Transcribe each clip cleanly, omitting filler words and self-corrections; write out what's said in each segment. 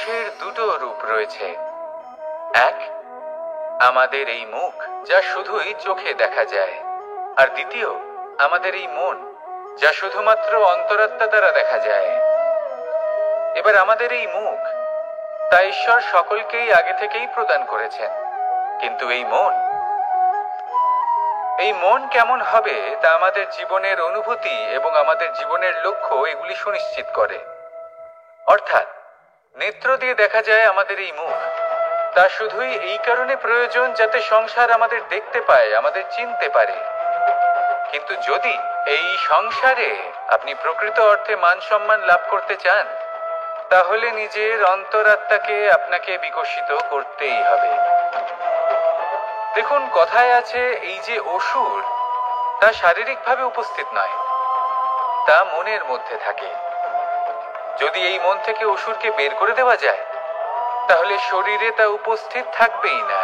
প্রয়াসের দুটো রূপ রয়েছে। এক, আমাদের এই মুখ যা শুধুই চোখে দেখা যায়, আর দ্বিতীয় আমাদের এই মন যা শুধুমাত্র অন্তরাত্মা দ্বারা দেখা যায়। এবার আমাদের এই মুখ তা ঈশ্বর সকলকেই আগে থেকেই প্রদান করেছেন, কিন্তু এই মন কেমন হবে তা আমাদের জীবনের অনুভূতি এবং আমাদের জীবনের লক্ষ্য এগুলি সুনিশ্চিত করে। অর্থাৎ নেত্র দিয়ে দেখা যায় আমাদের এই মুখ, তা শুধুই এই কারণে প্রয়োজন যাতে সংসার আমাদের দেখতে পায়, আমাদের চিনতে পারে। কিন্তু যদি এই সংসারে আপনি প্রকৃত অর্থে মান সম্মান লাভ করতে চান, তাহলে নিজের অন্তরাত্মাকে আপনাকে বিকশিত করতেই হবে। দেখুন, কথায় আছে এই যে অসুর, তা শারীরিকভাবে উপস্থিত নয়, তা মনের মধ্যে থাকে। যদি এই মন থেকে অসুরকে বের করে দেওয়া যায়, তাহলে শরীরে তা উপস্থিত থাকবেই না।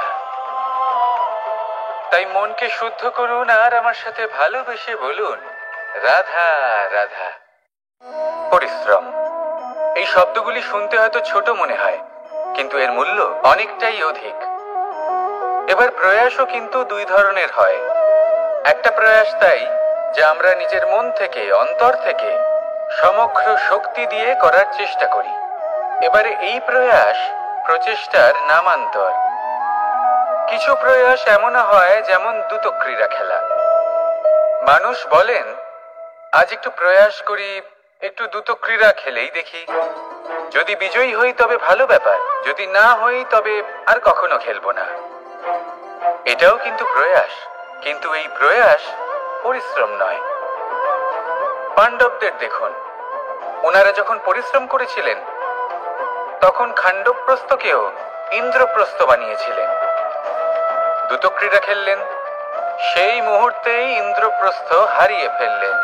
তাই মনকে শুদ্ধ করুন আর আমার সাথে ভালোবেসে বলুন, রাধা রাধা। পরিশ্রম, এই শব্দগুলি শুনতে হয়তো ছোট মনে হয়, কিন্তু এর মূল্য অনেকটাই অধিক। এবার প্রয়াসও কিন্তু দুই ধরনের হয়। একটা প্রয়াস তাই যা আমরা নিজের মন থেকে, অন্তর থেকে সমগ্র শক্তি দিয়ে করার চেষ্টা করি। এবারে এই প্রয়াস প্রচেষ্টার নামান্তর। কিছু প্রয়াস এমন হয় যেমন দ্রুতক্রীড়া খেলা। মানুষ বলেন, আজ একটু প্রয়াস করি, একটু দ্রুতক্রীড়া খেলেই দেখি, যদি বিজয়ী হই তবে ভালো ব্যাপার, যদি না হই তবে আর কখনো খেলবো না। এটাও কিন্তু প্রয়াস, কিন্তু এই প্রয়াস পরিশ্রম নয়। পাণ্ডবদের দেখুন, ওনারা যখন পরিশ্রম করেছিলেন তখন খাণ্ডবপ্রস্থকেও ইন্দ্রপ্রস্থ বানিয়েছিলেন। দ্রুতক্রীড়া খেললেন, সেই মুহূর্তেই ইন্দ্রপ্রস্থ হারিয়ে ফেললেন।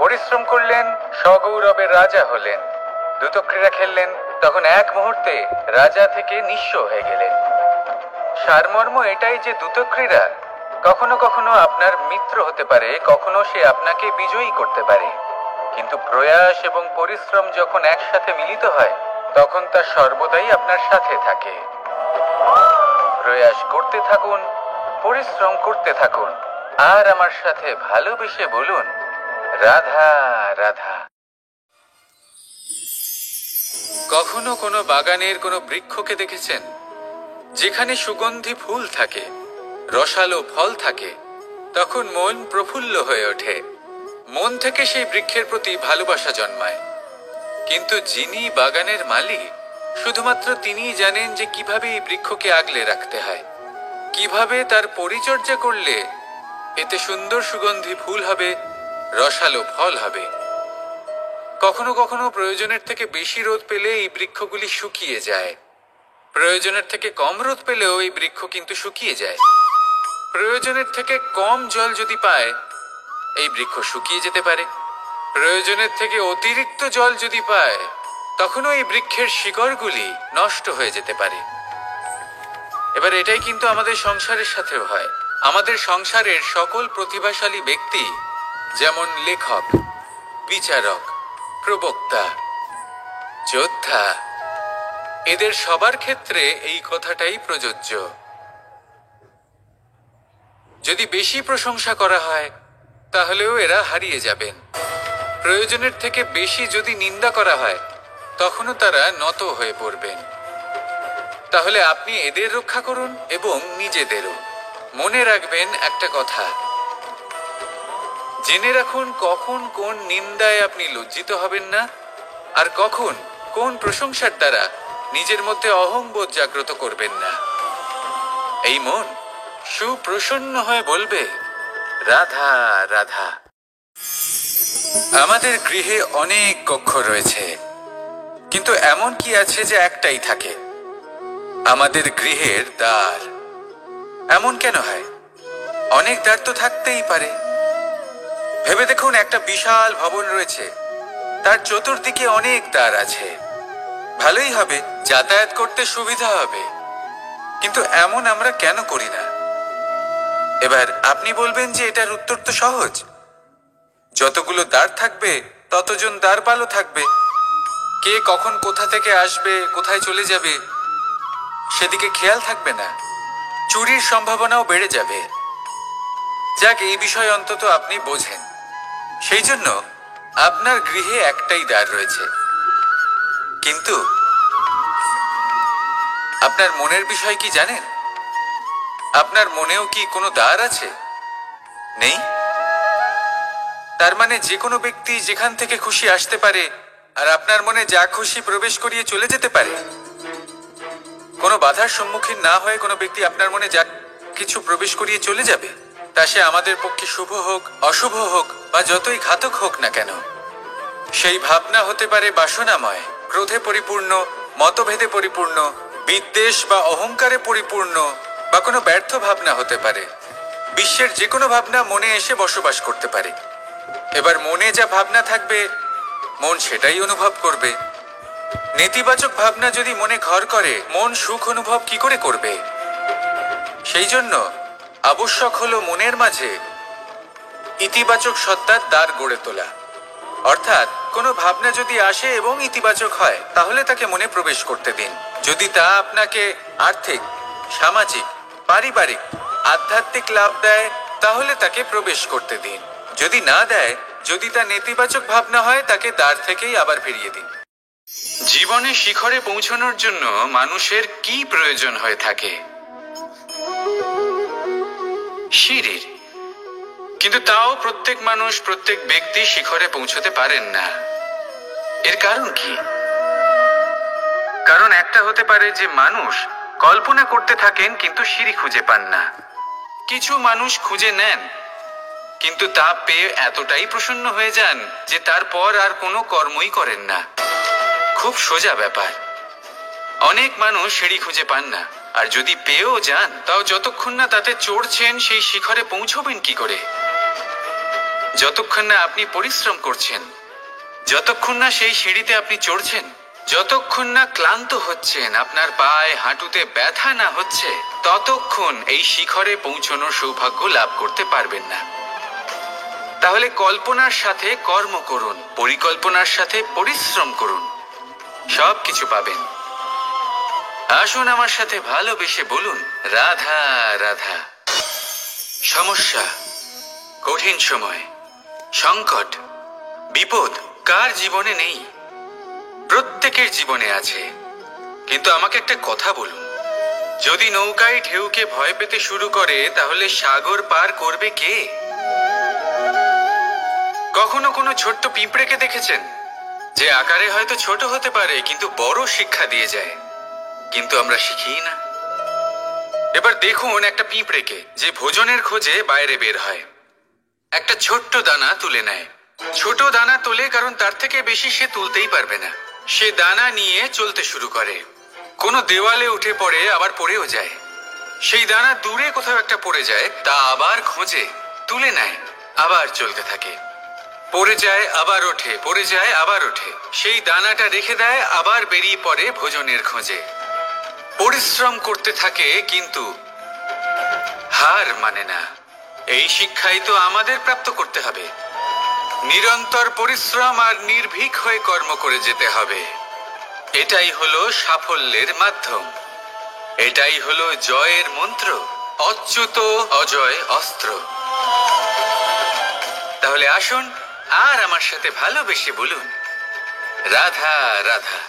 পরিশ্রম করলেন, সগৌরবের রাজা হলেন। দ্রুতক্রীড়া খেললেন, তখন এক মুহূর্তে রাজা থেকে নিঃস্ব হয়ে গেলেন। সারমর্ম এটাই যে দ্রুতক্রীড়া কখনো কখনো আপনার মিত্র হতে পারে, কখনো সে আপনাকে বিজয়ী করতে পারে, কিন্তু প্রয়াস এবং পরিশ্রম যখন একসাথে মিলিত হয় তখন তা সর্বদাই আপনার সাথে থাকে। প্রয়াস করতে থাকুন, পরিশ্রম করতে থাকুন, আর আমার সাথে ভালোবেসে বলুন, রাধা রাধা। কখনো কোনো বাগানের কোনো বৃক্ষকে দেখেছেন যেখানে সুগন্ধি ফুল থাকে, রসালো ফল থাকে? তখন মন প্রফুল্ল হয়ে ওঠে, মন থেকে সেই বৃক্ষের প্রতি ভালোবাসা জন্মায়। কিন্তু যিনি বাগানের মালিক, শুধুমাত্র তিনিই জানেন যে কিভাবে এই বৃক্ষকে আগলে রাখতে হয়, কিভাবে তার পরিচর্যা করলে এতে সুন্দর সুগন্ধি ফুল হবে, রসালো ফল হবে। কখনো কখনো প্রয়োজনের থেকে বেশি রোদ পেলে এই বৃক্ষগুলি শুকিয়ে যায়, প্রয়োজনের থেকে কম রোদ পেলেও এই বৃক্ষ কিন্তু শুকিয়ে যায়। প্রয়োজনের থেকে কম জল যদি পায়, এই বৃক্ষ শুকিয়ে যেতে পারে। প্রয়োজনের থেকে অতিরিক্ত জল যদি পায়, তখনও এই বৃক্ষের শিকড়গুলি নষ্ট হয়ে যেতে পারে। এবার এটাই কিন্তু আমাদের সংসারের সাথেও হয়। আমাদের সংসারের সকল প্রতিভাশালী ব্যক্তি, যেমন লেখক, বিচারক, প্রবক্তা, যোদ্ধা, এদের সবার ক্ষেত্রে এই কথাটাই প্রযোজ্য। যদি বেশি প্রশংসা করা হয় তাহলেও এরা হারিয়ে যাবেন। প্রয়োজনের থেকে বেশি যদি নিন্দা করা হয় তখনও তারা নত হয়ে পড়বেন। তাহলে আপনি এদের রক্ষা করুন এবং নিজেদেরও। মনে রাখবেন একটা কথা, জেনে রাখুন কখন কোন নিন্দায় আপনি লজ্জিত হবেন না, আর কখন কোন প্রশংসার দ্বারা নিজের মধ্যে অহংবোধ জাগ্রত করবেন না। এই মন সুপ্রসন্ন হয়ে বলবে, রাধা রাধা। আমাদের গৃহে অনেক কক্ষ রয়েছে, কিন্তু এমন কি আছে যে একটাই থাকে? আমাদের গৃহের দ্বার। এমন কেন হয়? অনেক দ্বার তো থাকতেই পারে। ভেবে দেখুন, একটা বিশাল ভবন রয়েছে, তার চতুর্দিকে অনেক দ্বার আছে। ভালোই হবে, যাতায়াত করতে সুবিধা হবে, কিন্তু এমন আমরা কেন করি না? এবার আপনি বলবেন যে এটার উত্তর তো সহজ, যতগুলো দ্বার থাকবে ততজন দ্বারপালও থাকবে। কে কখন কোথা থেকে আসবে, কোথায় চলে যাবে সেদিকে খেয়াল থাকবে না। চুরির সম্ভাবনাও বেড়ে যাবে। যাক, এই বিষয় অন্তত আপনি বোঝেন। সেই জন্য আপনার গৃহে একটাই দ্বার রয়েছে, কিন্তু আপনার মনের বিষয় কি জানেন? আপনার মনেও কি কোনো দ্বার আছে? নেই। তার মানে যে কোনো ব্যক্তি যেখান থেকে খুশি আসতে পারে আর আপনার মনে যা খুশি প্রবেশ করিয়ে চলে যেতে পারে। কোনো বাধার সম্মুখীন না হয়ে কোনো ব্যক্তি আপনার মনে যা কিছু প্রবেশ করিয়ে চলে যাবে, তা সে আমাদের পক্ষে শুভ হোক, অশুভ হোক বা যতই ঘাতক হোক না কেন। সেই ভাবনা হতে পারে বাসনাময়, ক্রোধে পরিপূর্ণ, মতভেদে পরিপূর্ণ, বিদ্বেষ বা অহংকারে পরিপূর্ণ, বা কোনো ব্যর্থ ভাবনা হতে পারে। বিশ্বের যে কোনো ভাবনা মনে এসে বসবাস করতে পারে। এবার মনে যা ভাবনা থাকবে, মন সেটাই অনুভব করবে। নেতিবাচক ভাবনা যদি মনে ঘর করে, মন সুখ অনুভব কি করে করবে? সেই জন্য আবশ্যক হলো মনের মাঝে ইতিবাচক সত্তার দ্বার গড়ে তোলা। অর্থাৎ কোনো ভাবনা যদি আসে এবং ইতিবাচক হয়, তাহলে তাকে মনে প্রবেশ করতে দিন। যদি তা আপনাকে আর্থিক, সামাজিক, পারিবারিক, আধ্যাত্মিক লাভ দেয়, তাহলে তাকে প্রবেশ করতে দিন। যদি না দেয়, যদি তা নেতিবাচক ভাবনা হয়, তাকে দ্বার থেকেই আবার ফিরিয়ে দিন। জীবনে শিখরে পৌঁছানোর জন্য মানুষের কি প্রয়োজন হয়ে থাকে? সিঁড়ির। কিন্তু তাও প্রত্যেক মানুষ, প্রত্যেক ব্যক্তি শিখরে পৌঁছতে পারেন না। এর কারণ কি? কারণ একটা হতে পারে যে মানুষ কল্পনা করতে থাকেন কিন্তু সিঁড়ি খুঁজে পান না। কিছু মানুষ খুঁজে নেন, কিন্তু তা পেয়ে এতটাই প্রসন্ন হয়ে যান যে তারপর আর কোনো কর্মই করেন না। খুব সোজা ব্যাপার। অনেক মানুষ সিঁড়ি খুঁজে পান না, আর যদি পেয়েও যান, তাও যতক্ষণ না তাতে চড়ছেন সেই শিখরে পৌঁছবেন কি করে? যতক্ষণ না আপনি পরিশ্রম করছেন, যতক্ষণ না সেই সিঁড়িতে আপনি চড়ছেন, যতক্ষণ না ক্লান্ত হচ্ছেন, আপনার পায়ে হাঁটুতে ব্যথা না হচ্ছে, ততক্ষণ এই শিখরে পৌঁছানোর সৌভাগ্য লাভ করতে পারবেন না। তাহলে কল্পনার সাথে কর্ম করুন, পরিকল্পনার সাথে পরিশ্রম করুন, সব কিছু পাবেন। আসুন আমার সাথে ভালোবেসে বলুন, রাধা রাধা। সমস্যা, কঠিন সময়, সংকট, বিপদ কার জীবনে নেই? প্রত্যেকের জীবনে আছে। কিন্তু আমাকে একটা কথা বলুন, যদি নৌকায় ঢেউকে ভয় পেতে শুরু করে, তাহলে সাগর পার করবে কে? কখনো কোনো ছোট্ট পিঁপড়েকে দেখেছেন, যে আকারে হয়তো ছোট হতে পারে কিন্তু বড় শিক্ষা দিয়ে যায়? কিন্তু আমরা শিখি না। এবার দেখুন একটা পিঁপড়েকে, যে ভোজনের খোঁজে বাইরে বের হয়, একটা ছোট্ট দানা তুলে নেয়। ছোট দানা তোলে কারণ তার থেকে বেশি সে তুলতেই পারবে না। সে দানা নিয়ে চলতে শুরু করে, কোনো দেওয়ালে উঠে পড়ে, আবার পড়েও যায়। সেই দানা দূরে কোথাও একটা পড়ে যায়, তা আবার খোঁজে, তুলে নেয়, আবার চলতে থাকে। পড়ে যায়, আবার ওঠে, পড়ে যায়, আবার ওঠে। সেই দানাটা রেখে দেয়, আবার বেরিয়ে পড়ে ভোজনের খোঁজে। পরিশ্রম করতে থাকে কিন্তু হার মানে না। এই শিক্ষাই তো আমাদের প্রাপ্ত করতে হবে। নিরন্তর পরিশ্রম আর নির্ভীক হয়ে কর্ম করে যেতে হবে। এটাই হলো সাফল্যের মাধ্যম, এটাই হলো জয়ের মন্ত্র, অচ্যুত অজয় অস্ত্র। তাহলে আসুন আর আমার সাথে ভালোবেসে বলুন, রাধা রাধা।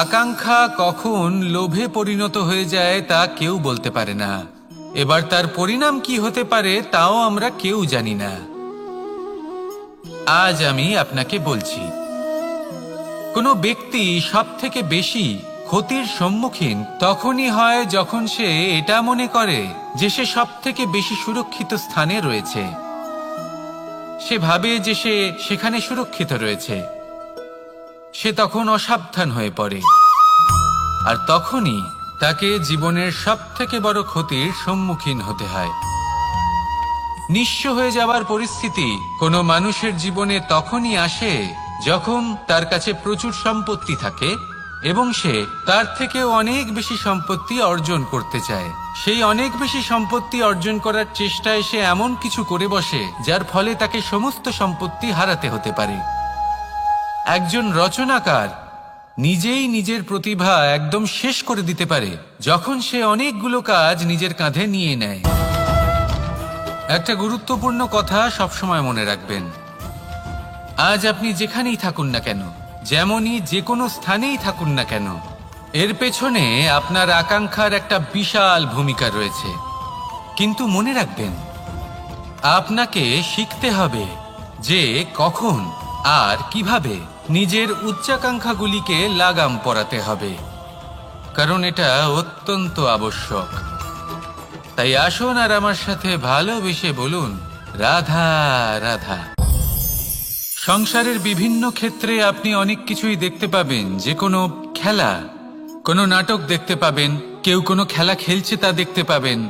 আকাঙ্ক্ষা কখন লোভে পরিণত হয়ে যায় তা কেউ বলতে পারে না। এবার তার পরিণাম কি হতে পারে তাও আমরা কেউ জানি না। আজ আমি আপনাকে বলছি, কোনো ব্যক্তি সব থেকে বেশি ক্ষতির সম্মুখীন তখনই হয় যখন সে এটা মনে করে যে সে সব থেকে বেশি সুরক্ষিত স্থানে রয়েছে। সে ভাবে যে সে সেখানে সুরক্ষিত রয়েছে। সে তখন অসাবধান হয়ে পড়ে, আর তখনই তাকে জীবনের সব থেকে বড় ক্ষতির সম্মুখীন হতে হয়। নিঃস্ব হয়ে যাওয়ার পরিস্থিতি কোনো মানুষের জীবনে তখনই আসে যখন তার কাছে প্রচুর সম্পত্তি থাকে এবং সে তার থেকেও অনেক বেশি সম্পত্তি অর্জন করতে চায়। সেই অনেক বেশি সম্পত্তি অর্জন করার চেষ্টায় সে এমন কিছু করে বসে যার ফলে তাকে সমস্ত সম্পত্তি হারাতে হতে পারে। একজন রচনাকার নিজেই নিজের প্রতিভা একদম শেষ করে দিতে পারে যখন সে অনেকগুলো কাজ নিজের কাঁধে নিয়ে নেয়। একটা গুরুত্বপূর্ণ কথা সবসময় মনে রাখবেন, আজ আপনি যেখানেই থাকুন না কেন, যেমনই যে কোনো স্থানেই থাকুন না কেন, এর পেছনে আপনার আকাঙ্ক্ষার একটা বিশাল ভূমিকা রয়েছে। কিন্তু মনে রাখবেন, আপনাকে শিখতে হবে যে কখন আর কিভাবে নিজের উচ্চাকাঙ্ক্ষাগুলিকে লাগাম পরাতে হবে, কারণ এটা অত্যন্ত আবশ্যক। তাই আসুন আর আমার সাথে ভালোবেসে বলুন, রাধা রাধা। সংসারের বিভিন্ন ক্ষেত্রে আপনি অনেক কিছুই দেখতে পাবেন, যে কোনো খেলা, কোনো নাটক দেখতে পাবেন, কেউ কোনো খেলা খেলছে তা দেখতে পাবেন,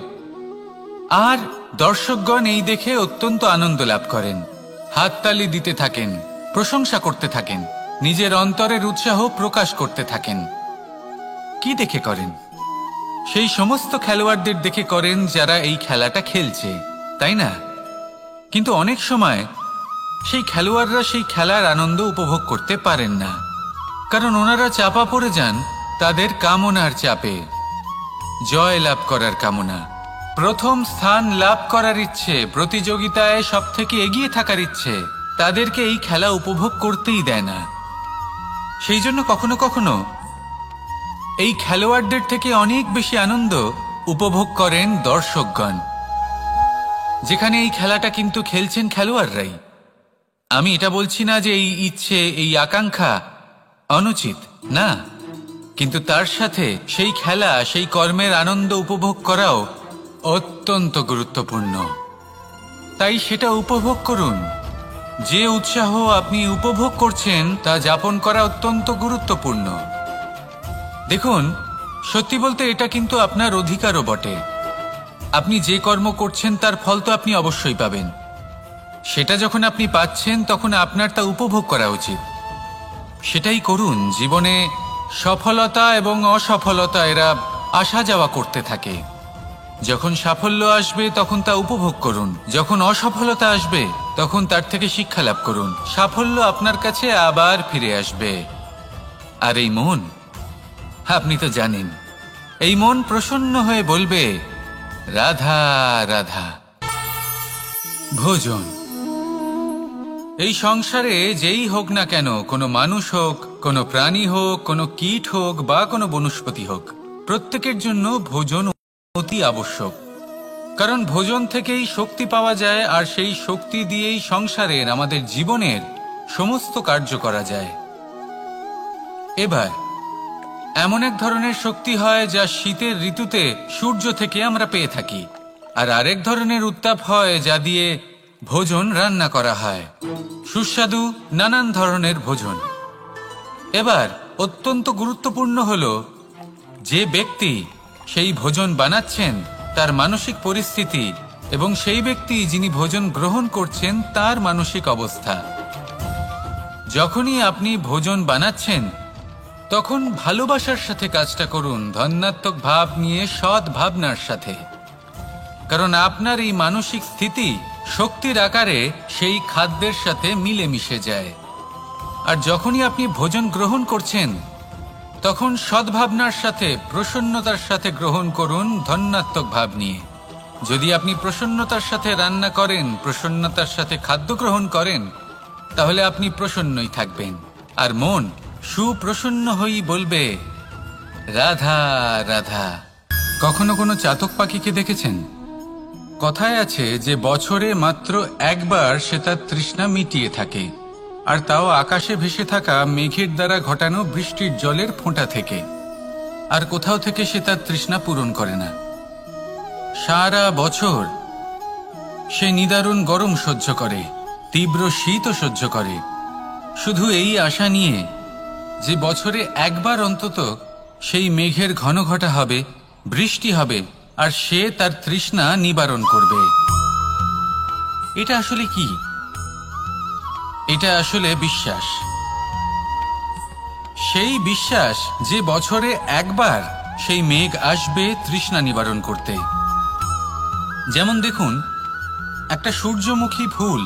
আর দর্শকগণ এই দেখে অত্যন্ত আনন্দ লাভ করেন, হাততালি দিতে থাকেন, প্রশংসা করতে থাকেন, নিজের অন্তরের উৎসাহ প্রকাশ করতে থাকেন। কি দেখে করেন? সেই সমস্ত খেলোয়াড়দের দেখে করেন যারা এই খেলাটা খেলছে, তাই না? কিন্তু অনেক সময় সেই খেলোয়াড়রা সেই খেলার আনন্দ উপভোগ করতে পারেন না, কারণ ওনারা চাপা পড়ে যান তাদের কামনার চাপে। জয় লাভ করার কামনা, প্রথম স্থান লাভ করার ইচ্ছে, প্রতিযোগিতায় সব থেকে এগিয়ে থাকার ইচ্ছে তাদেরকে এই খেলা উপভোগ করতেই দেয় না। সেই জন্য কখনো কখনো এই খেলোয়াড়দের থেকে অনেক বেশি আনন্দ উপভোগ করেন দর্শকগণ, যেখানে এই খেলাটা কিন্তু খেলছেন খেলোয়াড়রাই। আমি এটা বলছি না যে এই ইচ্ছে, এই আকাঙ্ক্ষা অনুচিত না, কিন্তু তার সাথে সেই খেলা, সেই কর্মের আনন্দ উপভোগ করাও অত্যন্ত গুরুত্বপূর্ণ। তাই সেটা উপভোগ করুন। যে উৎসাহ আপনি উপভোগ করছেন তা যাপন করা অত্যন্ত গুরুত্বপূর্ণ। দেখুন, সত্যি বলতে এটা কিন্তু আপনার অধিকারও বটে। আপনি যে কর্ম করছেন তার ফল তো আপনি অবশ্যই পাবেন। সেটা যখন আপনি পাচ্ছেন তখন আপনার তা উপভোগ করা উচিত। সেটাই করুন। জীবনে সফলতা এবং অসফলতা এরা আসা যাওয়া করতে থাকে। যখন সাফল্য আসবে তখন তা উপভোগ করুন, যখন অসফলতা আসবে তখন তার থেকে শিক্ষা লাভ করুন। সাফল্য আপনার কাছে আবার ফিরে আসবে। আর এই মন, আপনি তো জানেন, এই মন প্রসন্ন হয়ে বলবে, রাধা রাধা। ভোজন, এই সংসারে যেই হোক না কেন, কোনো মানুষ হোক, কোনো প্রাণী হোক, কোনো কীট হোক বা কোনো বনস্পতি হোক, প্রত্যেকের জন্য ভোজন অতি আবশ্যক। কারণ ভোজন থেকেই শক্তি পাওয়া যায়, আর সেই শক্তি দিয়েই সংসারের, আমাদের জীবনের সমস্ত কার্য করা যায়। এবার এমন এক ধরনের শক্তি হয় যা শীতের ঋতুতে সূর্য থেকে আমরা পেয়ে থাকি, আর আরেক ধরনের উত্তাপ হয় যা দিয়ে ভোজন রান্না করা হয়, সুস্বাদু নানান ধরনের ভোজন। এবার অত্যন্ত গুরুত্বপূর্ণ হলো যে ব্যক্তি সেই ভোজন বানাচ্ছেন তার মানসিক পরিস্থিতি, এবং সেই ব্যক্তি যিনি ভোজন গ্রহণ করছেন তার মানসিক অবস্থা। যখনই আপনি ভোজন বানাচ্ছেন তখন ভালোবাসার সাথে কাজটা করুন, ধন্যাত্মক ভাব নিয়ে, সৎ ভাবনার সাথে। কারণ আপনার এই মানসিক স্থিতি শক্তির আকারে সেই খাদ্যের সাথে মিলেমিশে যায়। আর যখনই আপনি ভোজন গ্রহণ করছেন তখন সদ্ভাবনার সাথে, প্রসন্নতার সাথে গ্রহণ করুন, ধন্যাত্মক ভাব নিয়ে। যদি আপনি প্রসন্নতার সাথে রান্না করেন, প্রসন্নতার সাথে খাদ্য গ্রহণ করেন, তাহলে আপনি প্রসন্নই থাকবেন, আর মন সুপ্রসন্ন হয়েই বলবে, রাধা রাধা। কখনো কোনো চাতক পাখিকে দেখেছেন? কথায় আছে যে বছরে মাত্র একবার সে তার তৃষ্ণা মিটিয়ে থাকে, আর তাও আকাশে ভেসে থাকা মেঘের দ্বারা ঘটানো বৃষ্টির জলের ফোঁটা থেকে। আর কোথাও থেকে সে তার তৃষ্ণা পূরণ করে না। সারা বছর সে নিদারুণ গরম সহ্য করে, তীব্র শীতও সহ্য করে, শুধু এই আশা নিয়ে যে বছরে একবার অন্তত সেই মেঘের ঘন ঘটা হবে, বৃষ্টি হবে, আর সে তার তৃষ্ণা নিবারণ করবে। এটা আসলে কি? এটা আসলে বিশ্বাস। সেই বিশ্বাস যে বছরে একবার সেই মেঘ আসবে তৃষ্ণা নিবারণ করতে। যেমন দেখুন, একটা সূর্যমুখী ফুল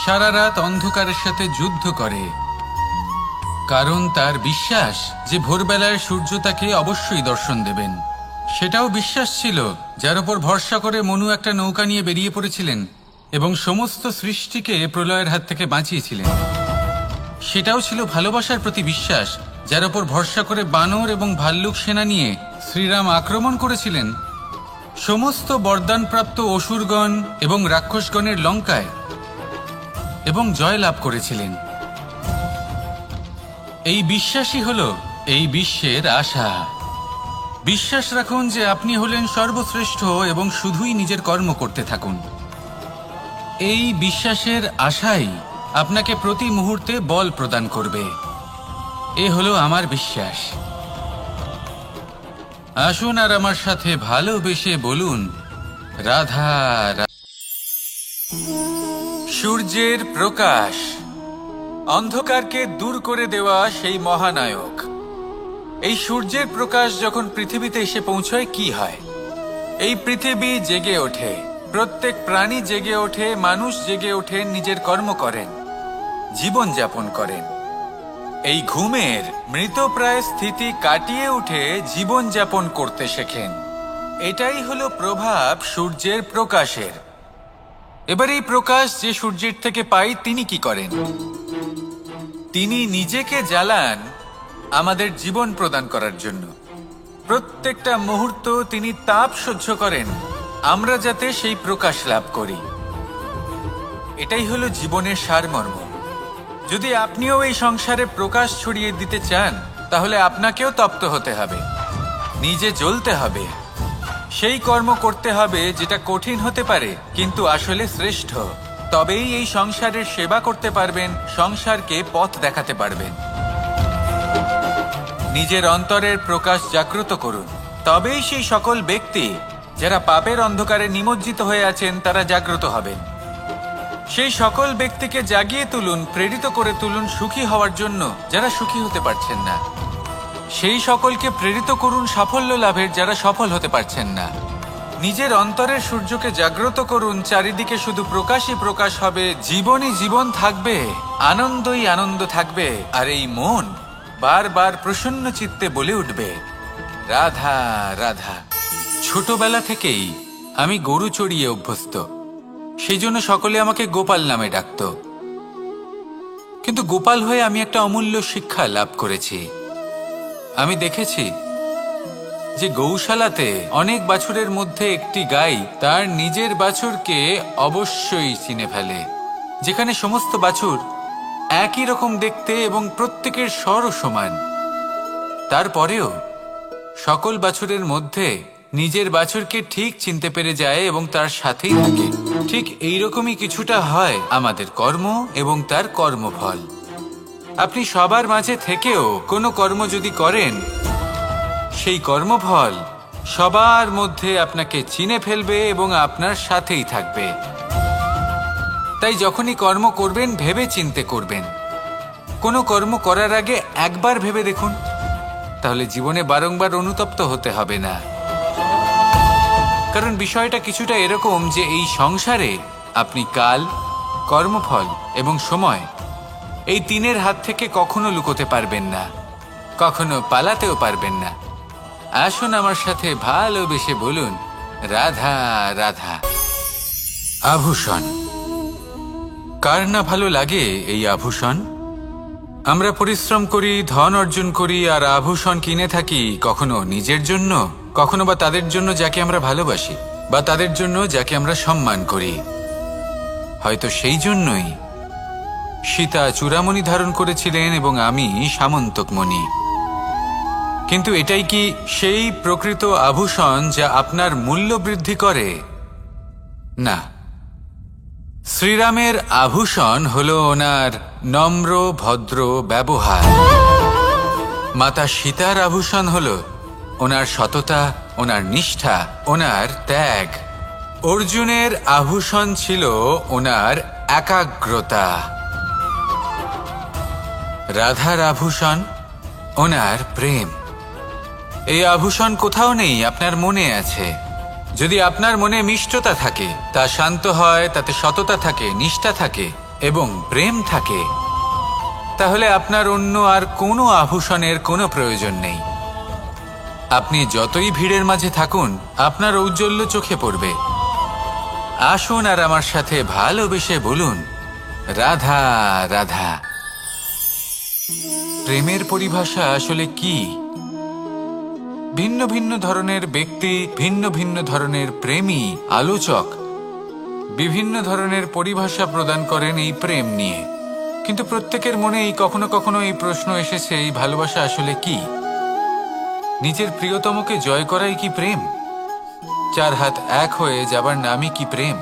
সারা রাত অন্ধকারের সাথে যুদ্ধ করে, কারণ তার বিশ্বাস যে ভোরবেলায় সূর্য তাকে অবশ্যই দর্শন দেবেন। সেটাও বিশ্বাস ছিল যার উপর ভরসা করে মনু একটা নৌকা নিয়ে বেরিয়ে পড়েছিলেন এবং সমস্ত সৃষ্টিকে প্রলয়ের হাত থেকে বাঁচিয়েছিলেন। সেটাও ছিল ভালোবাসার প্রতি বিশ্বাস যার উপর ভরসা করে বানর এবং ভাল্লুক সেনা নিয়ে শ্রীরাম আক্রমণ করেছিলেন সমস্ত বরদানপ্রাপ্ত অসুরগণ এবং রাক্ষসগণের লঙ্কায় এবং জয় লাভ করেছিলেন। এই বিশ্বাসই হলো এই বিশ্বের আশা। বিশ্বাস রাখুন যে আপনি হলেন সর্বশ্রেষ্ঠ এবং শুধুই নিজের কর্ম করতে থাকুন। এই বিশ্বাসের আশাই আপনাকে প্রতি মুহূর্তে বল প্রদান করবে। এ হলো আমার বিশ্বাস। আসুন আর আমার সাথে ভালোবেসে বলুন রাধা রাধা। সূর্যের প্রকাশ, অন্ধকারকে দূর করে দেওয়া সেই মহানায়ক। এই সূর্যের প্রকাশ যখন পৃথিবীতে এসে পৌঁছয় কি হয়? এই পৃথিবী জেগে ওঠে, প্রত্যেক প্রাণী জেগে ওঠে, মানুষ জেগে ওঠে, নিজের কর্ম করেন, জীবন যাপন করেন। এই ঘুমের মৃতপ্রায় স্থিতি কাটিয়ে উঠে জীবন যাপন করতে শেখেন। এটাই হলো প্রভাব সূর্যের প্রকাশের। এবার এই প্রকাশ যে সূর্যের থেকে পাই তিনি কি করেন? তিনি নিজেকে জ্বালান আমাদের জীবন প্রদান করার জন্য। প্রত্যেকটা মুহূর্ত তিনি তাপ সহ্য করেন আমরা যাতে সেই প্রকাশ লাভ করি। এটাই হলো জীবনের সারমর্ম। যদি আপনিও এই সংসারে প্রকাশ ছড়িয়ে দিতে চান তাহলে আপনাকেও তপ্ত হতে হবে, নিজে জ্বলতে হবে, সেই কর্ম করতে হবে যেটা কঠিন হতে পারে কিন্তু আসলে শ্রেষ্ঠ। তবেই এই সংসারের সেবা করতে পারবেন, সংসারকে পথ দেখাতে পারবেন। নিজের অন্তরের প্রকাশ জাগ্রত করুন, তবেই সেই সকল ব্যক্তি যারা পাপের অন্ধকারে নিমজ্জিত হয়ে আছেন তারা জাগ্রত হবেন। সেই সকল ব্যক্তিকে জাগিয়ে তুলুন, প্রেরিত করে তুলুন সুখী হওয়ার জন্য যারা সুখী হতে পারছেন না। সেই সকলকে প্রেরিত করুন সাফল্য লাভের যারা সফল হতে পারছেন না। নিজের অন্তরের সূর্যকে জাগ্রত করুন, চারিদিকে শুধু প্রকাশই প্রকাশ হবে, জীবনই জীবন থাকবে, আনন্দই আনন্দ থাকবে। আর এই মন বারবার প্রসন্ন চিত্তে বলে উঠবে রাধা রাধা। ছোটবেলা থেকেই আমি গরু চড়িয়ে অভ্যস্ত, সেই জন্য সকলে আমাকে গোপাল নামে ডাকত। কিন্তু গোপাল হয়ে আমি একটা অমূল্য শিক্ষা লাভ করেছি। আমি দেখেছি যে গৌশালাতে অনেক বাছুরের মধ্যে একটি গাই তার নিজের বাছুরকে অবশ্যই চিনে ফেলে। যেখানে সমস্ত বাছুর একই রকম দেখতে এবং প্রত্যেকের স্বরও সমান, তারপরেও সকল বাছুরের মধ্যে নিজের বাছুরকে ঠিক চিনতে পেরে যায় এবং তার সাথেই থাকে। ঠিক এইরকমই কিছুটা হয় আমাদের কর্ম এবং তার কর্মফল। আপনি সবার মাঝে থেকেও কোনো কর্ম যদি করেন, সেই কর্মফল সবার মধ্যে আপনাকে চিনে ফেলবে এবং আপনার সাথেই থাকবে। তাই যখনই কর্ম করবেন ভেবে চিন্তে করবেন। কোনো কর্ম করার আগে একবার ভেবে দেখুন, তাহলে জীবনে বারংবার অনুতপ্ত হতে হবে না। কারণ বিষয়টা কিছুটা এরকম যে এই সংসারে আপনি কাল, কর্মফল এবং সময় এই তিনের হাত থেকে কখনো লুকোতে পারবেন না, কখনো পালাতেও পারবেন না। আসুন আমার সাথে ভালোবেসে বলুন রাধা রাধা। আভূষণ, কার না ভালো লাগে এই আভূষণ? আমরা পরিশ্রম করি, ধন অর্জন করি আর আভূষণ কিনে থাকি, কখনো নিজের জন্য, কখনো বা তাদের জন্য যাকে আমরা ভালোবাসি, বা তাদের জন্য যাকে আমরা সম্মান করি। হয়তো সেই জন্যই সীতা চূড়ামণি ধারণ করেছিলেন এবং আমি সামন্তকমণি। কিন্তু এটাই কি সেই প্রকৃত আভূষণ যা আপনার মূল্য বৃদ্ধি করে? না। শ্রীরামের আভূষণ হলো ওনার নম্র ভদ্র ব্যবহার। মাতা সীতার আভূষণ হলো ওনার সততা, ওনার নিষ্ঠা, ওনার ত্যাগ। অর্জুনের আভূষণ ছিল ওনার একাগ্রতা। রাধার আভূষণ ওনার প্রেম। এই আভূষণ কোথাও নেই, আপনার মনে আছে। যদি আপনার মনে মিষ্টতা থাকে, তা শান্ত হয়, তাতে সততা থাকে, নিষ্ঠা থাকে এবং প্রেম থাকে, তাহলে আপনার অন্য আর কোনো আভূষণের কোনো প্রয়োজন নেই। আপনি যতই ভিড়ের মাঝে থাকুন, আপনার ঔজ্জ্বল্য চোখে পড়বে। আসুন আর আমার সাথে ভালোবেসে বলুন, রাধা রাধা। প্রেমের পরিভাষা আসলে কি? ভিন্ন ভিন্ন ধরনের ব্যক্তি, ভিন্ন ভিন্ন ধরনের প্রেমী, আলোচক বিভিন্ন ধরনের পরিভাষা প্রদান করেন এই প্রেম নিয়ে। কিন্তু প্রত্যেকের মনেই কখনো কখনো এই প্রশ্ন এসেছে, এই ভালোবাসা আসলে কি? নিজের প্রিয়তমকে জয় করাই কি প্রেম? চার হাত এক হয়ে যাবার নামই কি প্রেম?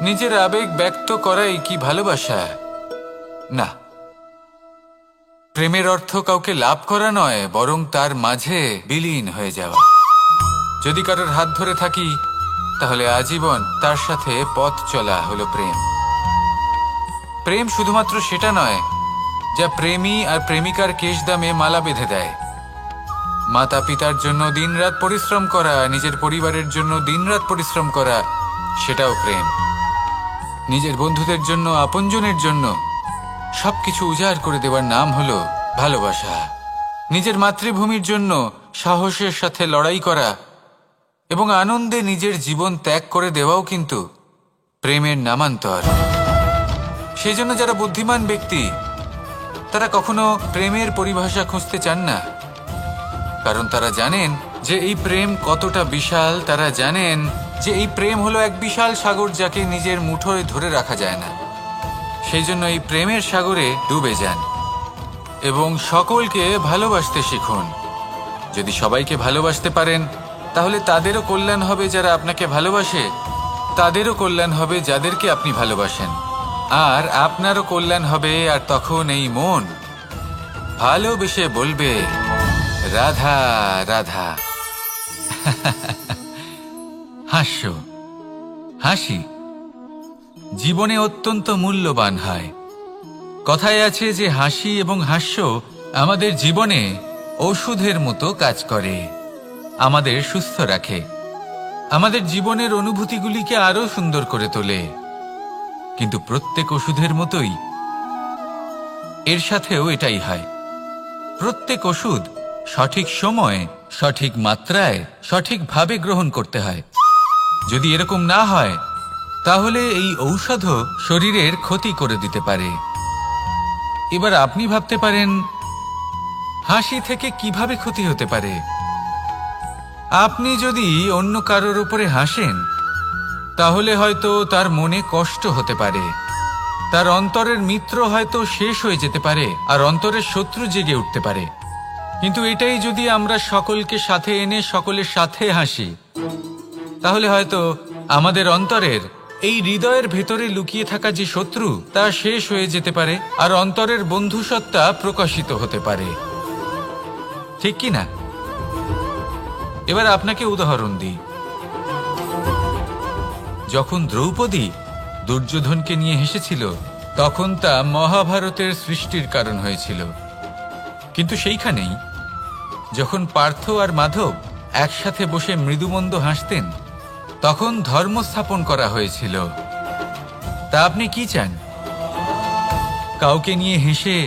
নিজের আবেগ ব্যক্ত করাই কি ভালোবাসা? না, প্রেমের অর্থ কাউকে লাভ করা নয়, বরং তার মাঝে বিলীন হয়ে যাওয়া। যদি কারোর হাত ধরে থাকি, তাহলে আজীবন তার সাথে পথ চলা হলো প্রেম। প্রেম শুধুমাত্র সেটা নয় যা প্রেমী আর প্রেমিকার কেশদামে মালা বেঁধে দেয়। মাতা পিতার জন্য দিনরাত পরিশ্রম করা, নিজের পরিবারের জন্য দিনরাত পরিশ্রম করা, সেটাও প্রেম। নিজের বন্ধুদের জন্য, আপনজনের জন্য সবকিছু উজাড় করে দেওয়ার নাম হলো ভালোবাসা। নিজের মাতৃভূমির জন্য সাহসের সাথে লড়াই করা এবং আনন্দে নিজের জীবন ত্যাগ করে দেওয়াও কিন্তু প্রেমের নামান্তর। সেই জন্য যারা বুদ্ধিমান ব্যক্তি, তারা কখনো প্রেমের পরিভাষা খুঁজতে চান না, কারণ তারা জানেন যে এই প্রেম কতটা বিশাল। তারা জানেন যে এই প্রেম হলো এক বিশাল সাগর, যাকে নিজের মুঠোয় ধরে রাখা যায় না। সেই জন্য এই প্রেমের সাগরে ডুবে যান এবং সকলকে ভালোবাসতে শিখুন। যদি সবাইকে ভালোবাসতে পারেন, তাহলে তাদেরও কল্যাণ হবে যারা আপনাকে ভালোবাসে, তাদেরও কল্যাণ হবে যাদেরকে আপনি ভালোবাসেন, আর আপনারও কল্যাণ হবে। আর তখন এই মন ভালোবেসে বলবে, রাধা রাধা। হাস্য, হাসি জীবনে অত্যন্ত মূল্যবান হয়। কথায় আছে যে হাসি এবং হাস্য আমাদের জীবনে ওষুধের মতো কাজ করে, আমাদের সুস্থ রাখে, আমাদের জীবনের অনুভূতিগুলিকে আরো সুন্দর করে তোলে। কিন্তু প্রত্যেক ওষুধের মতোই এর সাথেও এটাই হয়। প্রত্যেক ওষুধ সঠিক সময়ে, সঠিক মাত্রায়, সঠিকভাবে গ্রহণ করতে হয়। যদি এরকম না হয়, তাহলে এই ঔষধও শরীরের ক্ষতি করে দিতে পারে। এবার আপনি ভাবতে পারেন, হাসি থেকে কিভাবে ক্ষতি হতে পারে? আপনি যদি অন্য কারোর উপরে হাসেন, তাহলে হয়তো তার মনে কষ্ট হতে পারে, তার অন্তরের মিত্র হয়তো শেষ হয়ে যেতে পারে, আর অন্তরের শত্রু জেগে উঠতে পারে। কিন্তু এটাই যদি আমরা সকলকে সাথে এনে সকলের সাথে হাসি, তাহলে হয়তো আমাদের অন্তরের, এই হৃদয়ের ভেতরে লুকিয়ে থাকা যে শত্রু, তা শেষ হয়ে যেতে পারে, আর অন্তরের বন্ধুসত্তা প্রকাশিত হতে পারে। ঠিক কি না? এবার আপনাকে উদাহরণ দিই। যখন দ্রৌপদী দুর্যোধনকে নিয়ে হেসেছিল, তখন তা মহাভারতের সৃষ্টির কারণ হয়েছিল। কিন্তু সেইখানেই যখন পার্থ আর মাধব একসাথে বসে মৃদুমন্দ হাসতেন, তখন ধর্ম স্থাপন করা হয়েছিল। তা আপনি কি চান? কাউকে নিয়ে হেসে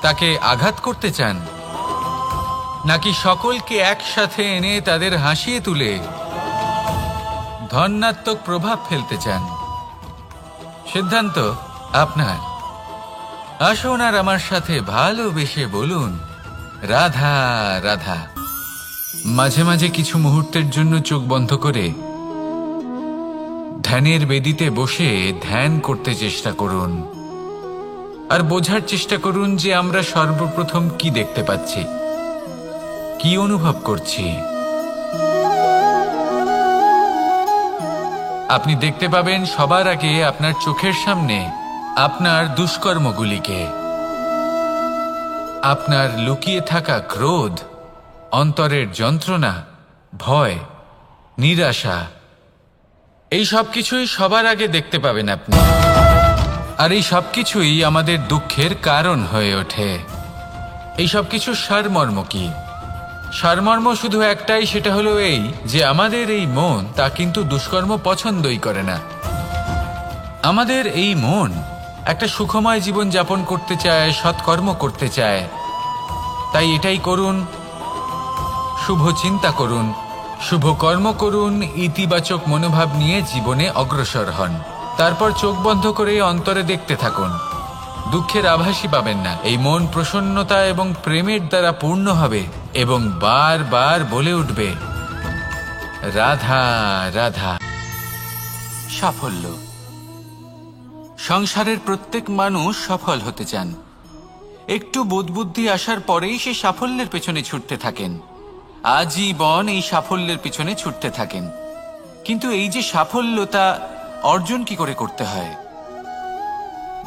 তাকে আঘাত করতে চান, নাকি সকলকে একসাথে এনে তাদের হাসিয়ে তুলে ধনাত্মক প্রভাব ফেলতে চান? সিদ্ধান্ত আপনার। আসুন আর আমার সাথে ভালোবেসে বলুন, রাধা রাধা। মাঝে মাঝে কিছু মুহূর্তের জন্য চোখ বন্ধ করে ধ্যানের বেদিতে বসে ধ্যান করতে চেষ্টা করুন, আর বোঝার চেষ্টা করুন যে আমরা সর্বপ্রথম কি দেখতে পাচ্ছি, কি অনুভব করছি। আপনি দেখতে পাবেন সবার আগে আপনার চোখের সামনে আপনার দুষ্কর্মগুলিকে, আপনার লুকিয়ে থাকা ক্রোধ, অন্তরের যন্ত্রণা, ভয়, নিরাশা, এই সব কিছুই সবার আগে দেখতে পাবেন আপনি। আর এই সব কিছুই আমাদের দুঃখের কারণ হয়ে ওঠে। এই সব কিছু সারমর্ম কি? সারমর্ম শুধু একটাই, সেটা হলো এই যে আমাদের এই মন তা কিন্তু দুষ্কর্ম পছন্দই করে না। আমাদের এই মন একটা সুখময় জীবন যাপন করতে চায়, সৎকর্ম করতে চায়। তাই এটাই করুন, শুভ চিন্তা করুন, শুভ কর্ম করুন, ইতিবাচক মনোভাব নিয়ে জীবনে অগ্রসর হন। তারপর চোখ বন্ধ করে অন্তরে দেখতে থাকুন, দুঃখের আভাসই পাবেন না। এই মন প্রসন্নতা এবং প্রেমের দ্বারা পূর্ণ হবে এবং বারবার বলে উঠবে, রাধা রাধা। সাফল্য। সংসারের প্রত্যেক মানুষ সফল হতে চান। একটু বোধবুদ্ধি আসার পরেই সে সাফল্যের পেছনে ছুটতে থাকেন, আজীবন এই সাফল্যের পিছনে ছুটতে থাকেন। কিন্তু এই যে সাফল্য, তা অর্জন কি করে করতে হয়?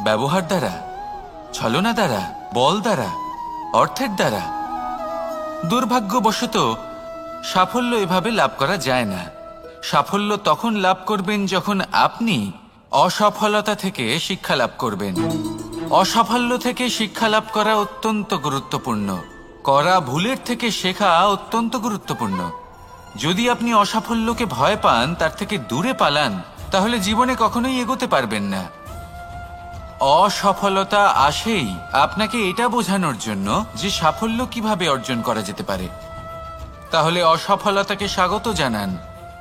ব্যবহার দ্বারা, ছলনা দ্বারা, বল দ্বারা, অর্থের দ্বারা? দুর্ভাগ্যবশত সাফল্য এভাবে লাভ করা যায় না। সাফল্য তখন লাভ করবেন যখন আপনি অসফলতা থেকে শিক্ষা লাভ করবেন। অসাফল্য থেকে শিক্ষা লাভ করা অত্যন্ত গুরুত্বপূর্ণ। করা ভুলের থেকে শেখা অত্যন্ত গুরুত্বপূর্ণ। যদি আপনি অসাফল্যকে ভয় পান, তার থেকে দূরে পালান, তাহলে জীবনে কখনোই এগোতে পারবেন না। অসফলতা আসেই আপনাকে এটা বোঝানোর জন্য যে সাফল্য কিভাবে অর্জন করা যেতে পারে। তাহলে অসফলতাকে স্বাগত জানান,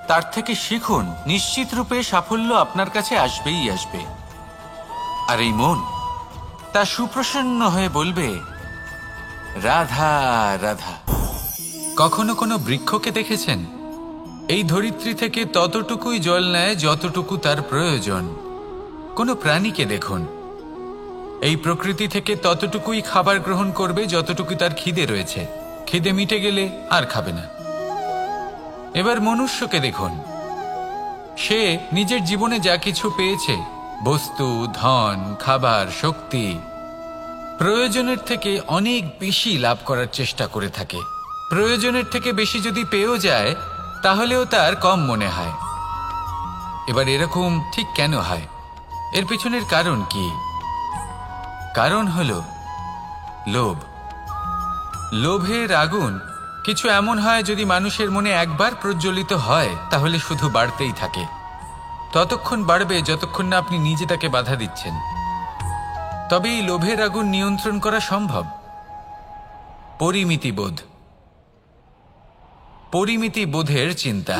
তার থেকে শিখুন। নিশ্চিত রূপে সাফল্য আপনার কাছে আসবেই আসবে। আর এই মন তা সুপ্রসন্ন হয়ে বলবে, রাধা রাধা। কখনো কোনো বৃক্ষকে দেখেছেন? এই ধরিত্রী থেকে ততটুকুই জল নেয় যতটুকু তার প্রয়োজন। কোনো প্রাণীকে দেখুন, এই প্রকৃতি থেকে ততটুকুই খাবার গ্রহণ করবে যতটুকু তার খিদে রয়েছে। খিদে মিটে গেলে আর খাবে না। এবার মনুষ্যকে দেখুন, সে নিজের জীবনে যা কিছু পেয়েছে, বস্তু, ধন, খাবার, শক্তি, প্রয়োজনের থেকে অনেক বেশি লাভ করার চেষ্টা করে থাকে। প্রয়োজনের থেকে বেশি যদি পেয়েও যায়, তাহলেও তার কম মনে হয়। এবার এরকম ঠিক কেন হয়? এর পিছনের কারণ কি? কারণ হলো লোভ। লোভের আগুন কিছু এমন হয়, যদি মানুষের মনে একবার প্রজ্বলিত হয়, তাহলে শুধু বাড়তেই থাকে। ততক্ষণ বাড়বে যতক্ষণ না আপনি নিজে তাকে বাধা দিচ্ছেন। তবে এই লোভের আগুন নিয়ন্ত্রণ করা সম্ভব। পরিমিতিবোধ, পরিমিতিবোধের চিন্তা।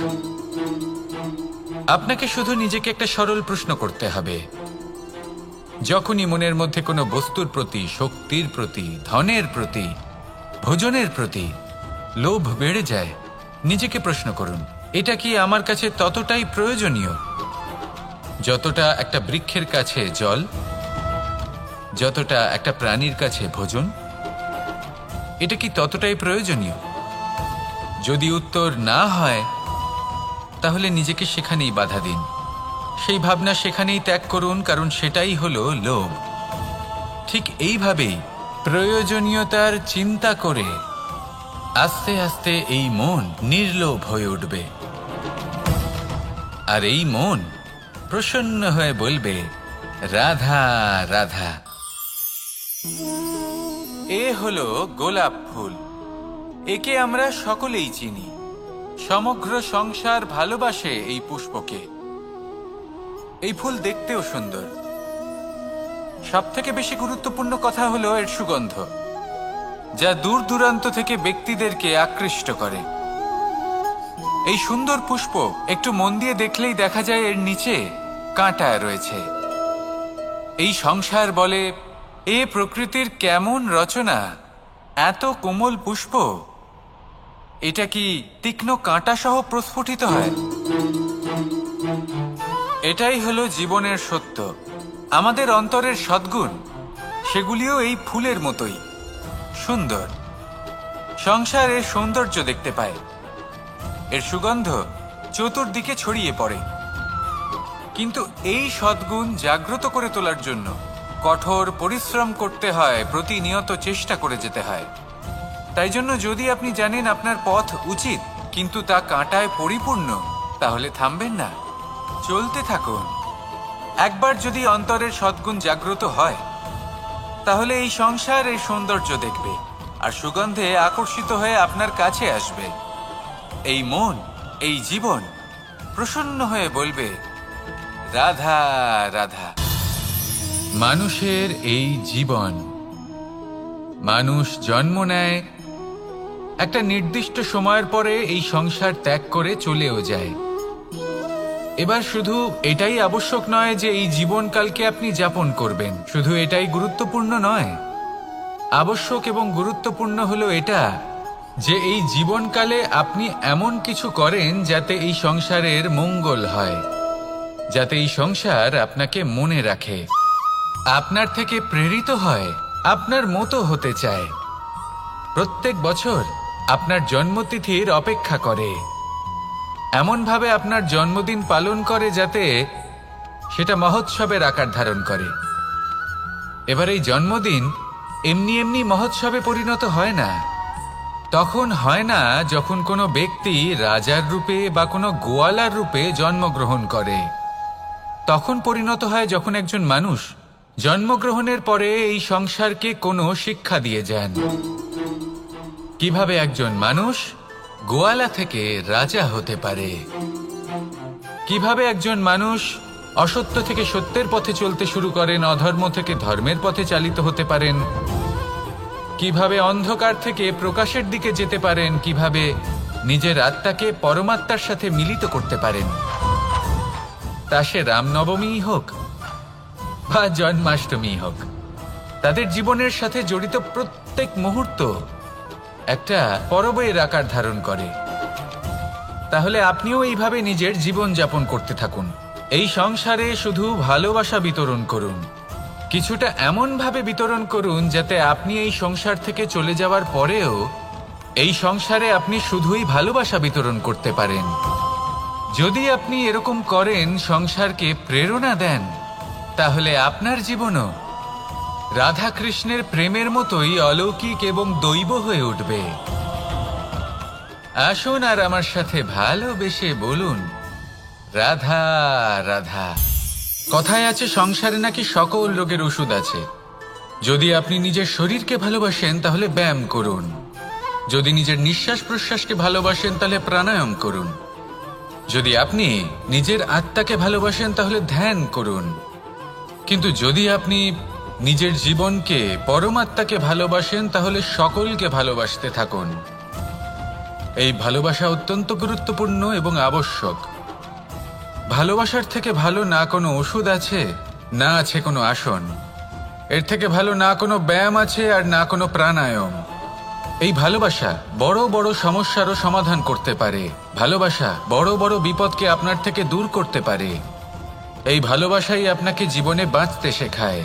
আপনাকে শুধু নিজেকে একটা সরল প্রশ্ন করতে হবে। যখনই মনের মধ্যে কোনো বস্তুর প্রতি, শক্তির প্রতি, ধনের প্রতি, ভোজনের প্রতি লোভ বেড়ে যায়, নিজেকে প্রশ্ন করুন, এটা কি আমার কাছে ততটাই প্রয়োজনীয় যতটা একটা বৃক্ষের কাছে জল, যতটা একটা প্রাণীর কাছে ভোজন? এটা কি ততটাই প্রয়োজনীয়? যদি উত্তর না হয়, তাহলে নিজেকে সেখানেই বাধা দিন। সেই ভাবনা সেখানেই ত্যাগ করুন, কারণ সেটাই হলো লোভ। ঠিক এইভাবেই প্রয়োজনীয়তার চিন্তা করে আস্তে আস্তে এই মন নির্লোভ হয়ে উঠবে। আর এই মন প্রসন্ন হয়ে বলবে, রাধা রাধা। এ হলো গোলাপ ফুল। একে আমরা সকলেই চিনি। সমগ্র সংসার ভালোবাসে এই পুষ্পকে। এই ফুল দেখতেও সুন্দর। সবথেকে বেশি গুরুত্বপূর্ণ কথা হলো এর সুগন্ধ, যা দূর দূরান্ত থেকে ব্যক্তিদেরকে আকৃষ্ট করে। এই সুন্দর পুষ্প একটু মন দিয়ে দেখলেই দেখা যায় এর নিচে কাঁটা রয়েছে। এই সংসার বলে, এ প্রকৃতির কেমন রচনা, এত কোমল পুষ্প, এটা কি তীক্ষ্ণ কাঁটা সহ প্রস্ফুটিত হয়? এটাই হলো জীবনের সত্য। আমাদের অন্তরের সদ্গুণ, সেগুলিও এই ফুলের মতোই সুন্দর। সংসার এর সৌন্দর্য দেখতে পায়, এর সুগন্ধ চতুর্দিকে ছড়িয়ে পড়ে। কিন্তু এই সদ্গুণ জাগ্রত করে তোলার জন্য কঠোর পরিশ্রম করতে হয়, প্রতিনিয়ত চেষ্টা করে যেতে হয়। তাই জন্য যদি আপনি জানেন আপনার পথ উচিত, কিন্তু তা কাঁটায় পরিপূর্ণ, তাহলে থামবেন না, চলতে থাকুন। একবার যদি অন্তরের সদ্গুণ জাগ্রত হয়, তাহলে এই সংসার এর সৌন্দর্য দেখবে আর সুগন্ধে আকর্ষিত হয়ে আপনার কাছে আসবে। এই মন, এই জীবন প্রসন্ন হয়ে বলবে, রাধা রাধা। মানুষের এই জীবন, মানুষ জন্ম নেয়, একটা নির্দিষ্ট সময়ের পরে এই সংসার ত্যাগ করে চলেও যায়। এবার শুধু এটাই আবশ্যক নয় যে এই জীবনকালকে আপনি যাপন করবেন, শুধু এটাই গুরুত্বপূর্ণ নয়। আবশ্যক এবং গুরুত্বপূর্ণ হলো এটা যে এই জীবনকালে আপনি এমন কিছু করেন যাতে এই সংসারের মঙ্গল হয়, যাতে এই সংসার আপনাকে মনে রাখে, আপনার থেকে প্রেরিত হয়, আপনার মতো হতে চায়, প্রত্যেক বছর আপনার জন্মতিথির অপেক্ষা করে, এমনভাবে আপনার জন্মদিন পালন করে যাতে সেটা মহোৎসবের আকার ধারণ করে। এবার এই জন্মদিন এমনি এমনি মহোৎসবে পরিণত হয় না। তখন হয় না যখন কোনো ব্যক্তি রাজার রূপে বা কোনো গোয়ালার রূপে জন্মগ্রহণ করে। তখন পরিণত হয় যখন একজন মানুষ জন্মগ্রহণের পরে এই সংসারকে কোনো শিক্ষা দিয়ে যান। কিভাবে একজন মানুষ গোয়ালা থেকে রাজা হতে পারে, কিভাবে একজন মানুষ অসত্য থেকে সত্যের পথে চলতে শুরু করেন, অধর্ম থেকে ধর্মের পথে চালিত হতে পারেন, কিভাবে অন্ধকার থেকে প্রকাশের দিকে যেতে পারেন, কিভাবে নিজের আত্মাকে পরমাত্মার সাথে মিলিত করতে পারেন। তা সে রামনবমী হোক বা জন্মাষ্টমী হোক, তাদের জীবনের সাথে জড়িত প্রত্যেক মুহূর্ত একটা পরবের আকার ধারণ করে। তাহলে আপনিও এইভাবে নিজের জীবন যাপন করতে থাকুন। এই সংসারে শুধু ভালোবাসা বিতরণ করুন, কিছুটা এমনভাবে বিতরণ করুন যাতে আপনি এই সংসার থেকে চলে যাওয়ার পরেও এই সংসারে আপনি শুধুই ভালোবাসা বিতরণ করতে পারেন। যদি আপনি এরকম করেন, সংসারকে প্রেরণা দেন, তাহলে আপনার জীবনও রাধা কৃষ্ণের প্রেমের মতোই অলৌকিক এবং দৈব হয়ে উঠবে। আসুন আর আমার সাথে ভালোবেসে বলুন, রাধা রাধা। কথায় আছে সংসারে নাকি সকল রোগের ওষুধ আছে। যদি আপনি নিজের শরীরকে ভালোবাসেন তাহলে ব্যায়াম করুন, যদি নিজের নিঃশ্বাস প্রশ্বাসকে ভালোবাসেন তাহলে প্রাণায়াম করুন, যদি আপনি নিজের আত্মাকে ভালোবাসেন তাহলে ধ্যান করুন, কিন্তু যদি আপনি নিজের জীবনকে, পরমাত্মাকে ভালোবাসেন তাহলে সকলকে ভালোবাসতে থাকুন। এই ভালোবাসা অত্যন্ত গুরুত্বপূর্ণ এবং আবশ্যক। ভালোবাসার থেকে ভালো না কোনো ওষুধ আছে, না আছে কোনো আসন। এর থেকে ভালো না কোনো ব্যায়াম আছে আর না কোনো প্রাণায়াম। এই ভালোবাসা বড় বড় সমস্যারও সমাধান করতে পারে। ভালোবাসা বড় বড় বিপদকে আপনার থেকে দূর করতে পারে। এই ভালোবাসাই আপনাকে জীবনে বাঁচতে শেখায়,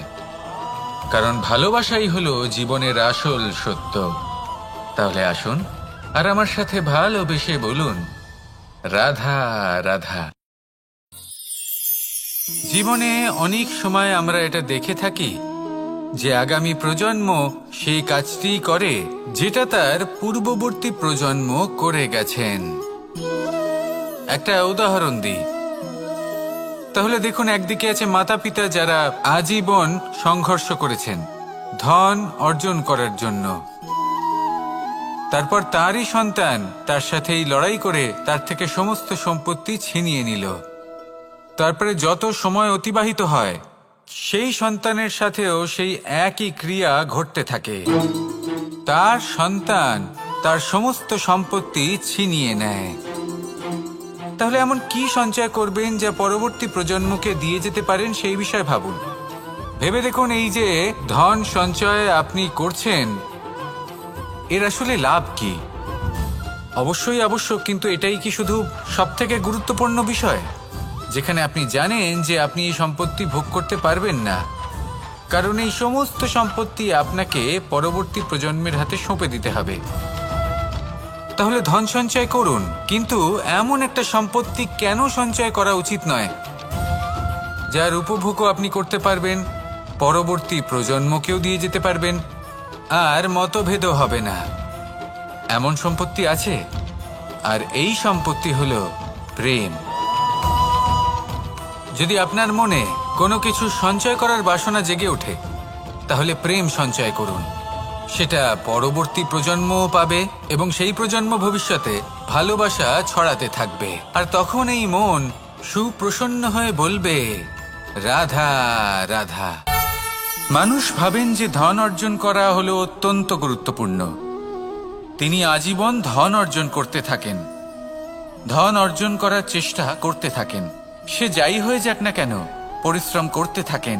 কারণ ভালোবাসাই হলো জীবনের আসল সত্য। তাহলে আসুন আর আমার সাথে ভালোবেসে বলুন, রাধা রাধা। জীবনে অনেক সময় আমরা এটা দেখে থাকি যে আগামী প্রজন্ম সেই কাজটি করে যেটা তার পূর্ববর্তী প্রজন্ম করে গেছেন। একটা উদাহরণ দিই। তাহলে দেখুন, একদিকে আছে মাতা পিতা যারা আজীবন সংঘর্ষ করেছেন ধন অর্জন করার জন্য। তারপর তারই সন্তান তার সাথেই লড়াই করে তার থেকে সমস্ত সম্পত্তি ছিনিয়ে নিল। তারপরে যত সময় অতিবাহিত হয় সেই সন্তানের সাথেও সেই একই ক্রিয়া ঘটতে থাকে। তার সন্তান তার সমস্ত সম্পত্তি ছিনিয়ে নেয়। তাহলে এমন কি সঞ্চয় করবেন যা পরবর্তী প্রজন্মকে দিয়ে যেতে পারেন, সেই বিষয়ে ভাবুন। ভেবে দেখুন, এই যে ধন সঞ্চয় আপনি করছেন, এর আসলে লাভ কি? অবশ্যই আবশ্যক, কিন্তু এটাই কি শুধু সবথেকে গুরুত্বপূর্ণ বিষয়, যেখানে আপনি জানেন যে আপনি এই সম্পত্তি ভোগ করতে পারবেন না, কারণ এই সমস্ত সম্পত্তি আপনাকে পরবর্তী প্রজন্মের হাতে সঁপে দিতে হবে। তাহলে ধন সঞ্চয় করুন, কিন্তু এমন একটা সম্পত্তি কেন সঞ্চয় করা উচিত নয় যার উপভোগও আপনি করতে পারবেন, পরবর্তী প্রজন্মকেও দিয়ে যেতে পারবেন, আর মতভেদও হবে না। এমন সম্পত্তি আছে, আর এই সম্পত্তি হলো প্রেম। যদি আপনার মনে কোনো কিছু সঞ্চয় করার বাসনা জেগে ওঠে, তাহলে প্রেম সঞ্চয় করুন। সেটা পরবর্তী প্রজন্মও পাবে এবং সেই প্রজন্ম ভবিষ্যতে ভালোবাসা ছড়াতে থাকবে। আর তখন এই মন সুপ্রসন্ন হয়ে বলবে, রাধা রাধা। মানুষ ভাবেন যে ধন অর্জন করা হলো অত্যন্ত গুরুত্বপূর্ণ। তিনি আজীবন ধন অর্জন করতে থাকেন, ধন অর্জন করার চেষ্টা করতে থাকেন। সে যাই হয়ে যাক না কেন, পরিশ্রম করতে থাকেন।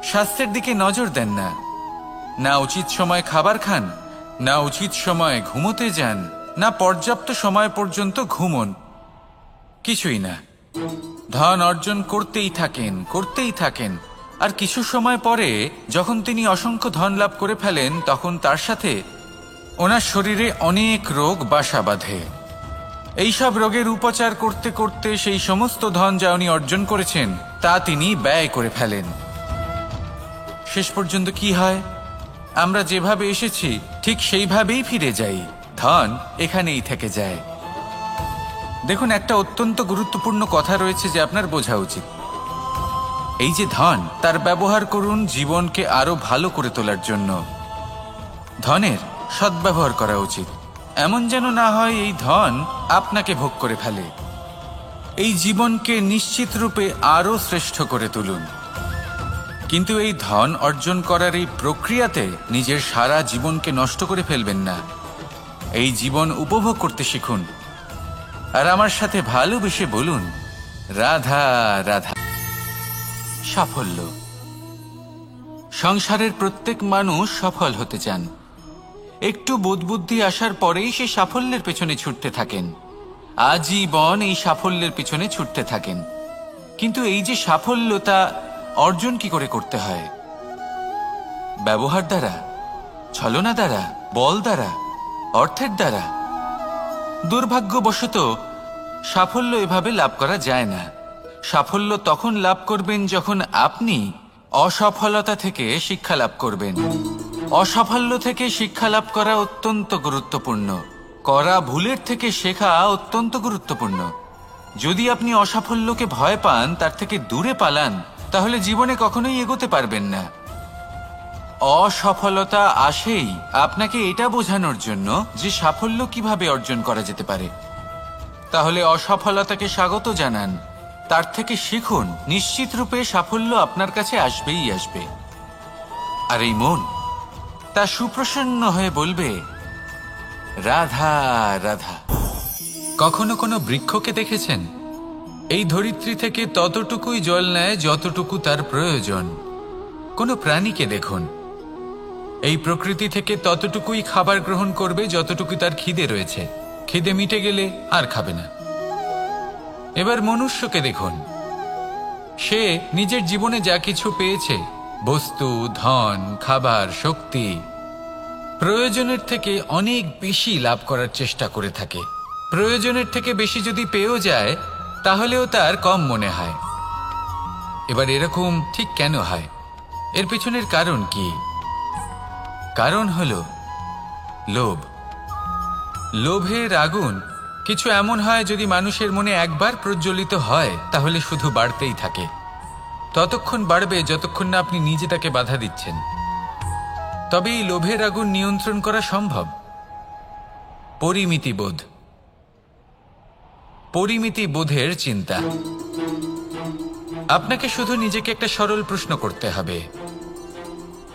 স্বাস্থ্যের দিকে নজর দেন না, না উচিত সময় খাবার খান, না উচিত সময় ঘুমোতে যান, না পর্যাপ্ত সময় পর্যন্ত ঘুমন, কিছুই না। ধন অর্জন করতেই থাকেন, করতেই থাকেন। আর কিছু সময় পরে যখন তিনি অসংখ্য ধন লাভ করে ফেলেন, তখন তার সাথে ওনার শরীরে অনেক রোগ বাসা বাঁধে। এইসব রোগের উপচার করতে করতে সেই সমস্ত ধন যা উনি অর্জন করেছেন তা তিনি ব্যয় করে ফেলেন। শেষ পর্যন্ত কি হয়? আমরা যেভাবে এসেছি ঠিক সেইভাবেই ফিরে যাই, ধন এখানেই থেকে যায়। দেখুন, একটা অত্যন্ত গুরুত্বপূর্ণ কথা রয়েছে যে আপনার বোঝা উচিত। এই যে ধন, তার ব্যবহার করুন জীবনকে আরো ভালো করে তোলার জন্য। ধনের সদ্ব্যবহার করা উচিত, এমন যেন না হয় এই ধন আপনাকে ভোগ করে ফেলে। এই জীবনকে নিশ্চিত রূপে আরো শ্রেষ্ঠ করে তুলুন। কিন্তু এই ধন অর্জন করার এই প্রক্রিয়াতে নিজের সারা জীবনকে নষ্ট করে ফেলবেন না। এই জীবন উপভোগ করতে শিখুন, আর আমার সাথে ভালোবেসে বলুন, রাধা রাধা। সাফল্য। সংসারের প্রত্যেক মানুষ সফল হতে চান। একটু বোধবুদ্ধি আসার পরেই সে সাফল্যের পেছনে ছুটতে থাকেন, আজীবন এই সাফল্যের পেছনে ছুটতে থাকেন। কিন্তু এই যে সাফল্য, তা অর্জন কি করে করতে হয়? ব্যবহার দ্বারা, ছলনা দ্বারা, বল দ্বারা, অর্থের দ্বারা? দুর্ভাগ্যবশত সাফল্য এভাবে লাভ করা যায় না। সাফল্য তখন লাভ করবেন যখন আপনি অসফলতা থেকে শিক্ষা লাভ করবেন। অসাফল্য থেকে শিক্ষা লাভ করা অত্যন্ত গুরুত্বপূর্ণ। করা ভুলের থেকে শেখা অত্যন্ত গুরুত্বপূর্ণ। যদি আপনি অসাফল্যকে ভয় পান, তার থেকে দূরে পালান, তাহলে জীবনে কখনোই এগোতে পারবেন না। অসফলতা আসেই আপনাকে এটা বোঝানোর জন্য যে সাফল্য কিভাবে অর্জন করা যেতে পারে। তাহলে অসফলতাকে স্বাগত জানান, তার থেকে শিখুন। নিশ্চিত রূপে সাফল্য আপনার কাছে আসবেই আসবে। আর এই মন তা সুপ্রসন্ন হয়ে বলবে, রাধা রাধা। কখনো কোনো বৃক্ষকে দেখেছেন? এই ধরিত্রী থেকে ততটুকুই জল নেয় যতটুকু তার প্রয়োজন। কোনো প্রাণীকে দেখুন, এই প্রকৃতি থেকে ততটুকুই খাবার গ্রহণ করবে যতটুকু তার খিদে রয়েছে। খিদে মিটে গেলে আর খাবে না। এবার মনুষ্যকে দেখুন, সে নিজের জীবনে যা কিছু পেয়েছে, বস্তু, ধন, খাবার, শক্তি, প্রয়োজনের থেকে অনেক বেশি লাভ করার চেষ্টা করে থাকে। প্রয়োজনের থেকে বেশি যদি পেয়েও যায়, তাহলেও তার কম মনে হয়। এবার এরকম ঠিক কেন হয়? এর পেছনের কারণ কি? কারণ হলো লোভ। লোভের আগুন কিছু এমন হয়, যদি মানুষের মনে একবার প্রজ্বলিত হয় তাহলে শুধু বাড়তেই থাকে। ততক্ষণ বাড়বে যতক্ষণ না আপনি নিজে তাকে বাধা দিচ্ছেন। তবে এই লোভের আগুন নিয়ন্ত্রণ করা সম্ভব। পরিমিতিবোধ, পরিমিতিবোধের চিন্তা। আপনাকে শুধু নিজেকে একটা সরল প্রশ্ন করতে হবে।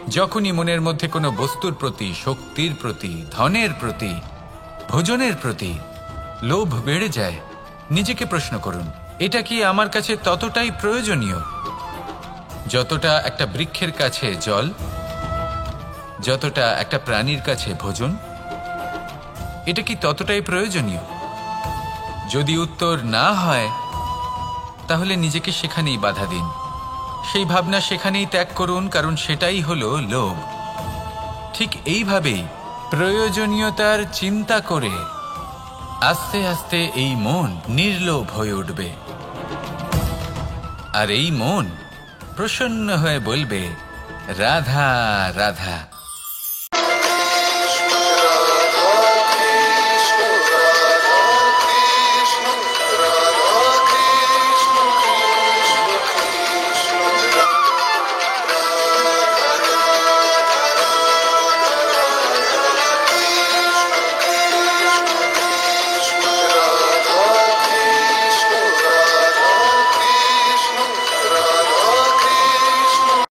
যখনই মনের মধ্যে কোনো বস্তুর প্রতি, শক্তির প্রতি, ধনের প্রতি, ভোজনের প্রতি লোভ বেড়ে যায়, নিজেকে প্রশ্ন করুন, এটা কি আমার কাছে ততটাই প্রয়োজনীয় যতটা একটা বৃক্ষের কাছে জল, যতটা একটা প্রাণীর কাছে ভোজন? এটা কি ততটাই প্রয়োজনীয়? যদি উত্তর না হয়, তাহলে নিজেকে সেখানেই বাধা দিন। সেই ভাবনা সেখানেই ত্যাগ করুন, কারণ সেটাই হলো লোভ। ঠিক এইভাবেই প্রয়োজনীয়তার চিন্তা করে আস্তে আস্তে এই মন নির্লোভ হয়ে উঠবে। আর এই মন প্রসন্ন হয়ে বলবে, রাধা রাধা।